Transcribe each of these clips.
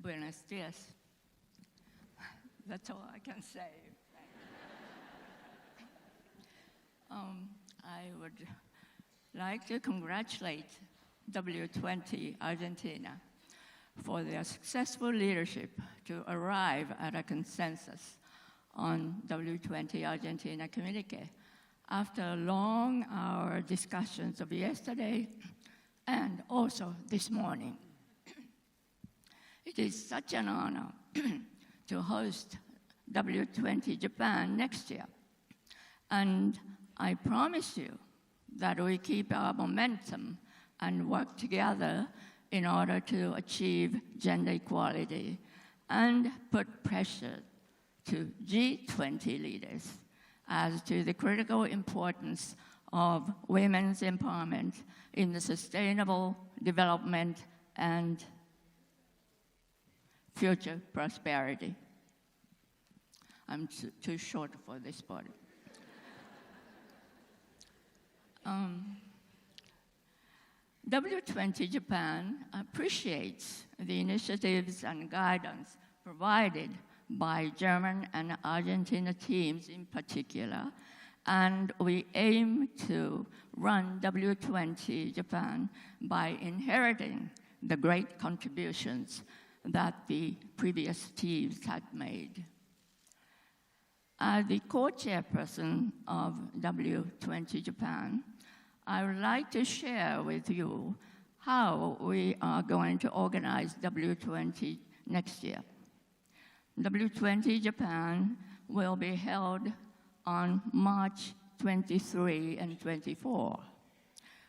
Buenos dias. That's all I can say. I would like to congratulate W20 Argentina for their successful leadership to arrive at a consensus on W20 Argentina communique after long hour discussions of yesterday and also this morning. It is such an honor to host W20 Japan next year, and I promise you that we keep our momentum and work together in order to achieve gender equality and put pressure to G20 leaders as to the critical importance of women's empowerment in the sustainable development and future prosperity. I'm too short for this part. W20 Japan appreciates the initiatives and guidance provided by German and Argentina teams in particular, and we aim to run W20 Japan by inheriting the great contributions that the previous teams had made. As the co-chairperson of W20 Japan, I would like to share with you how we are going to organize W20 next year. W20 Japan will be held on March 23 and 24,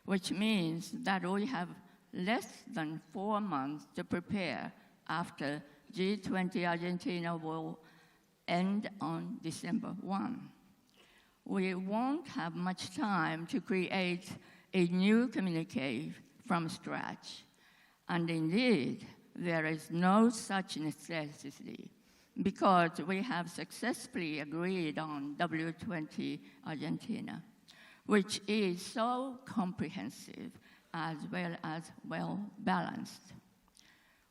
which means that we have less than 4 months to prepare after G20 Argentina will end on December 1. We won't have much time to create a new communique from scratch. And indeed, there is no such necessity because we have successfully agreed on W20 Argentina, which is so comprehensive as well balanced.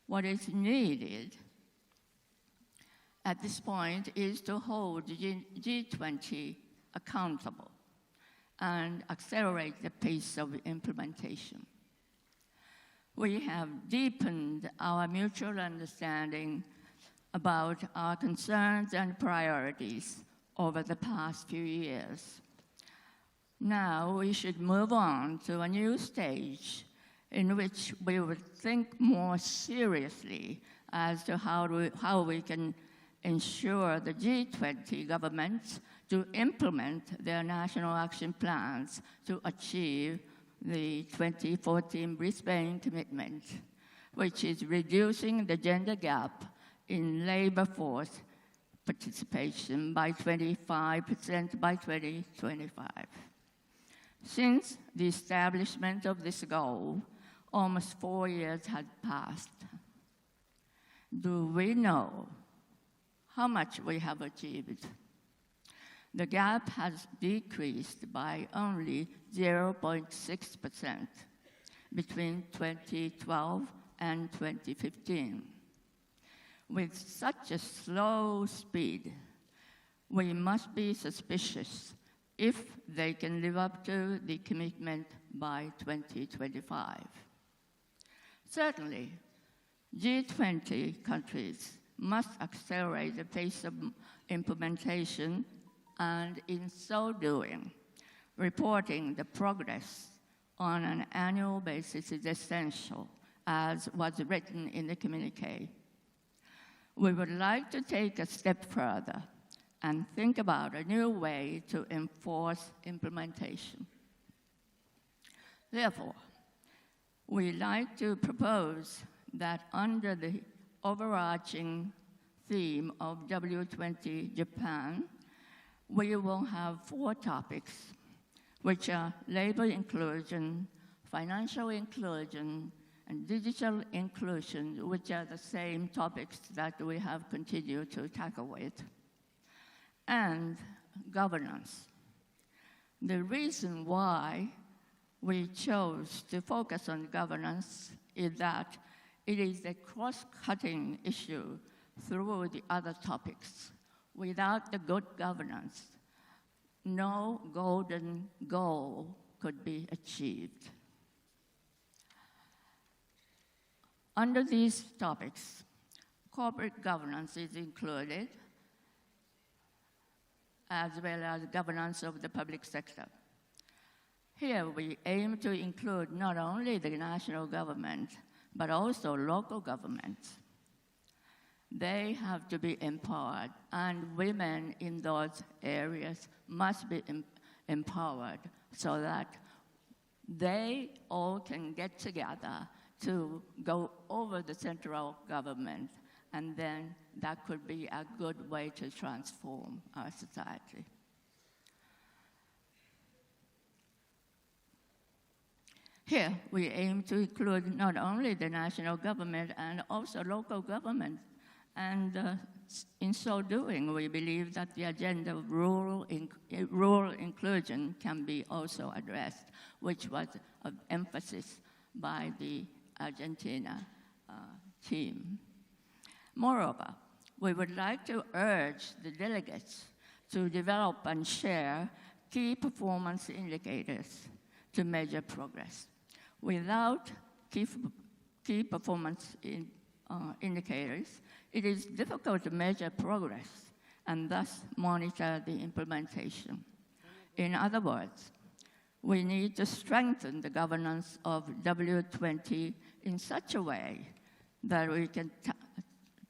What is needed at this point is to hold G20 accountable and accelerate the pace of implementation. We have deepened our mutual understanding about our concerns and priorities over the past few years. Now we should move on to a new stage in which we would think more seriously as to how we can ensure the G20 governments to implement their national action plans to achieve the 2014 Brisbane commitment, which is reducing the gender gap in labor force participation by 25% by 2025. Since the establishment of this goal, almost 4 years had passed. Do we know how much we have achieved? The gap has decreased by only 0.6% between 2012 and 2015. With such a slow speed, we must be suspicious if they can live up to the commitment by 2025. Certainly, G20 countries must accelerate the pace of implementation, and in so doing, reporting the progress on an annual basis is essential, as was written in the communique. We would like to take a step further and think about a new way to enforce implementation. Therefore, we like to propose that under the overarching theme of W20 Japan, we will have 4 topics, which are labor inclusion, financial inclusion, and digital inclusion, which are the same topics that we have continued to tackle with, and governance. The reason why we chose to focus on governance is that it is a cross-cutting issue through the other topics. Without the good governance, no golden goal could be achieved. Under these topics, corporate governance is included, as well as governance of the public sector. Here, we aim to include not only the national government, but also local governments. They have to be empowered, and women in those areas must be empowered so that they all can get together to go over the central government, and then that could be a good way to transform our society. Here, we aim to include not only the national government and also local government, and in so doing, we believe that the agenda of rural inclusion can be also addressed, which was of emphasis by the Argentina team. Moreover, we would like to urge the delegates to develop and share key performance indicators to measure progress. Without key performance indicators, it is difficult to measure progress and thus monitor the implementation. In other words, we need to strengthen the governance of W20 in such a way that we can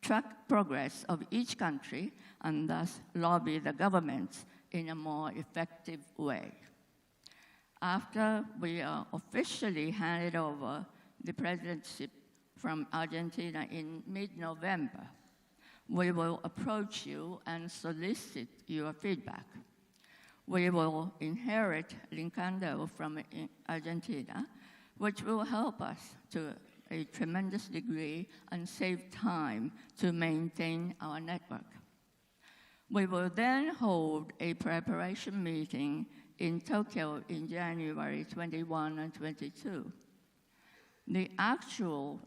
track progress of each country and thus lobby the governments in a more effective way. After we are officially handed over the presidency from Argentina in mid-November, we will approach you and solicit your feedback. We will inherit Lincando from Argentina, which will help us to a tremendous degree and save time to maintain our network. We will then hold a preparation meeting in Tokyo in January 21 and 22. The actual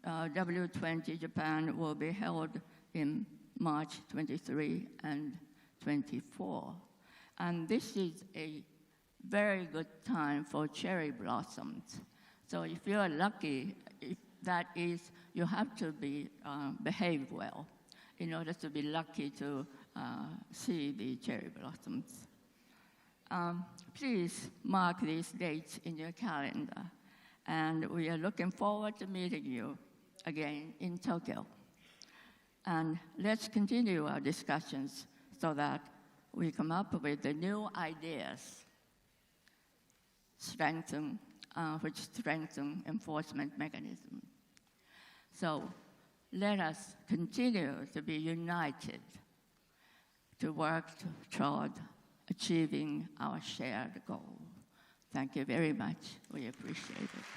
W20 Japan will be held in March 23 and 24. And this is a very good time for cherry blossoms. So if you're lucky, that is, you have to behave well in order to be lucky to see the cherry blossoms. Please mark these dates in your calendar. And we are looking forward to meeting you again in Tokyo. And let's continue our discussions so that we come up with the new ideas which strengthen enforcement mechanism. So let us continue to be united to work toward achieving our shared goal. Thank you very much. We appreciate it.